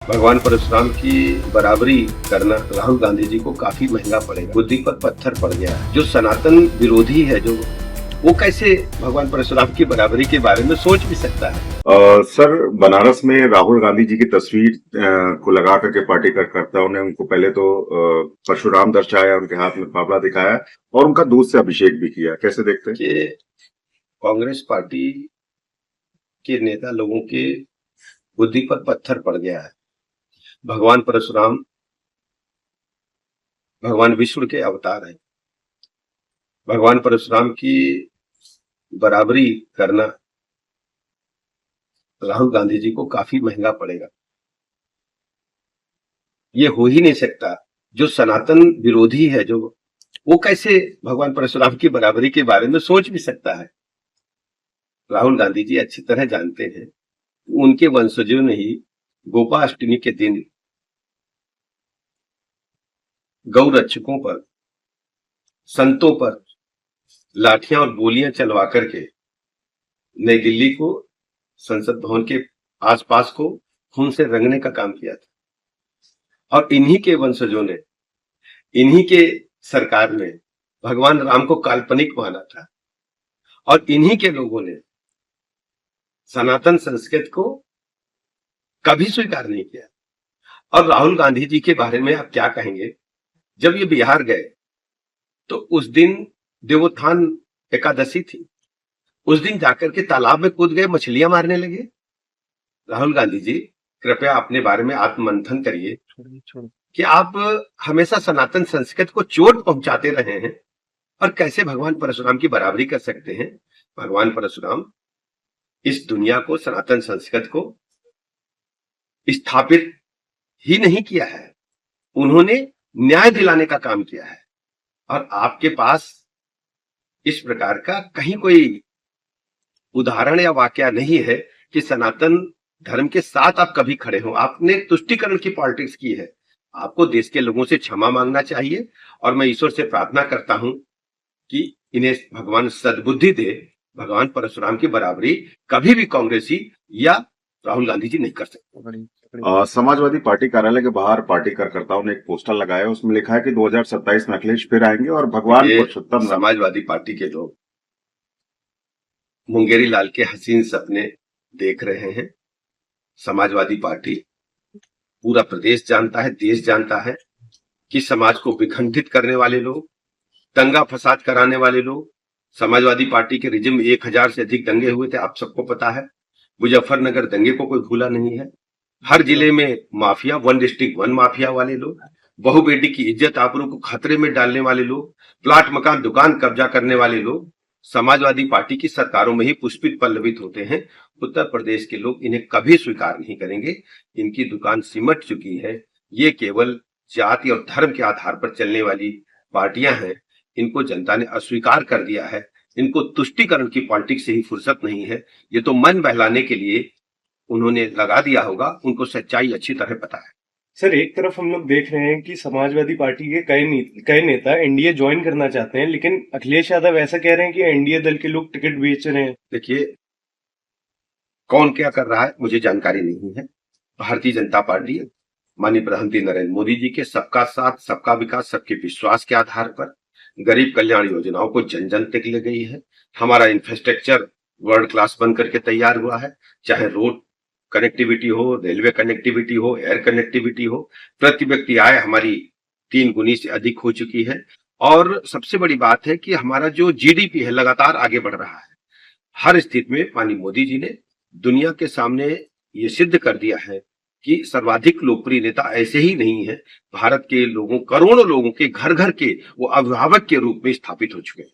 भगवान परशुराम की बराबरी करना राहुल गांधी जी को काफी महंगा पड़ेगा। बुद्धि पर पत्थर पड़ गया है। जो सनातन विरोधी है, जो वो कैसे भगवान परशुराम की बराबरी के बारे में सोच भी सकता है। सर, बनारस में राहुल गांधी जी की तस्वीर को लगा करके पार्टी कार्यकर्ताओं ने उनको पहले तो परशुराम दर्शाया, उनके हाथ में फावड़ा दिखाया और उनका दूध से अभिषेक भी किया। कैसे देखते हैं कि कांग्रेस पार्टी के नेता लोगों के बुद्धि पर पत्थर पड़ गया है। भगवान परशुराम भगवान विष्णु के अवतार है। भगवान परशुराम की बराबरी करना राहुल गांधी जी को काफी महंगा पड़ेगा। ये हो ही नहीं सकता। जो सनातन विरोधी है, जो वो कैसे भगवान परशुराम की बराबरी के बारे में सोच भी सकता है। राहुल गांधी जी अच्छी तरह जानते हैं, उनके वंशजों ने ही गोपाष्टमी के दिन गौ रक्षकों पर, संतों पर लाठियां और गोलियां चलवा करके नई दिल्ली को, संसद भवन के आसपास को खून से रंगने का काम किया था। और इन्हीं के वंशजों ने, इन्हीं के सरकार ने भगवान राम को काल्पनिक माना था। और इन्हीं के लोगों ने सनातन संस्कृत को कभी स्वीकार नहीं किया। और राहुल गांधी जी के बारे में आप क्या कहेंगे? जब ये बिहार गए तो उस दिन देवोत्थान एकादशी थी। उस दिन जाकर के तालाब में कूद गए, मछलियां मारने लगे। राहुल गांधी जी, कृपया अपने बारे में आत्ममंथन करिए कि आप हमेशा सनातन संस्कृत को चोट पहुंचाते रहे हैं और कैसे भगवान परशुराम की बराबरी कर सकते हैं। भगवान परशुराम इस दुनिया को, सनातन संस्कृत को स्थापित ही नहीं किया है, उन्होंने न्याय दिलाने का काम किया है। और आपके पास इस प्रकार का कहीं कोई उदाहरण या वाकया नहीं है कि सनातन धर्म के साथ आप कभी खड़े हो। आपने तुष्टीकरण की पॉलिटिक्स की है। आपको देश के लोगों से क्षमा मांगना चाहिए और मैं ईश्वर से प्रार्थना करता हूं कि इन्हें भगवान सद्बुद्धि दे। भगवान परशुराम की बराबरी कभी भी कांग्रेसी या राहुल गांधी जी नहीं कर सकते। समाजवादी पार्टी कार्यालय के बाहर पार्टी कार्यकर्ताओं ने एक पोस्टर लगाया, उसमें लिखा है कि 2027 में अखिलेश फिर आएंगे और भगवान पुरुषोत्तम। समाजवादी पार्टी के लोग मुंगेरी लाल के हसीन सपने देख रहे हैं। समाजवादी पार्टी पूरा प्रदेश जानता है, देश जानता है कि समाज को विखंडित करने वाले लोग, दंगा फसाद कराने वाले लोग, समाजवादी पार्टी के रिजिम 1000 से अधिक दंगे हुए थे, आप सबको पता है। मुजफ्फरनगर दंगे को कोई भूला नहीं है। हर जिले में माफिया, 1 डिस्ट्रिक्ट 1 माफिया वाले लोग, बहु बेटी की इज्जत आबरू को खतरे में डालने वाले लोग, प्लाट मकान दुकान कब्जा करने वाले लोग समाजवादी पार्टी की सरकारों में ही पुष्पित पल्लवित होते हैं। उत्तर प्रदेश के लोग इन्हें कभी स्वीकार नहीं करेंगे। इनकी दुकान सिमट चुकी है। ये केवल जाति और धर्म के आधार पर चलने वाली पार्टियां हैं। इनको जनता ने अस्वीकार कर दिया है। इनको तुष्टीकरण की पॉलिटिक्स से ही फुर्सत नहीं है। ये तो मन बहलाने के लिए उन्होंने लगा दिया होगा। उनको सच्चाई अच्छी तरह पता है। सर, एक तरफ हम लोग देख रहे हैं कि समाजवादी पार्टी के कई नेता एनडीए ज्वाइन करना चाहते हैं, लेकिन अखिलेश यादव ऐसा कह रहे हैं कि एनडीए दल के लोग टिकट बेच रहे हैं। देखिए, कौन क्या कर रहा है मुझे जानकारी नहीं है। भारतीय जनता पार्टी माननीय प्रधानमंत्री नरेंद्र मोदी जी के सबका साथ, सबका विकास, सबके विश्वास के आधार पर गरीब कल्याण योजनाओं को जन जन तक ले गई है। हमारा इंफ्रास्ट्रक्चर वर्ल्ड क्लास बन करके तैयार हुआ है। चाहे रोड कनेक्टिविटी हो, रेलवे कनेक्टिविटी हो, एयर कनेक्टिविटी हो, प्रति व्यक्ति आय हमारी 3 गुनी से अधिक हो चुकी है। और सबसे बड़ी बात है कि हमारा जो जीडीपी है लगातार आगे बढ़ रहा है। हर स्थिति में माननीय मोदी जी ने दुनिया के सामने ये सिद्ध कर दिया है कि सर्वाधिक लोकप्रिय नेता ऐसे ही नहीं है। भारत के लोगों, करोड़ों लोगों के घर घर के वो अभिभावक के रूप में स्थापित हो चुके हैं।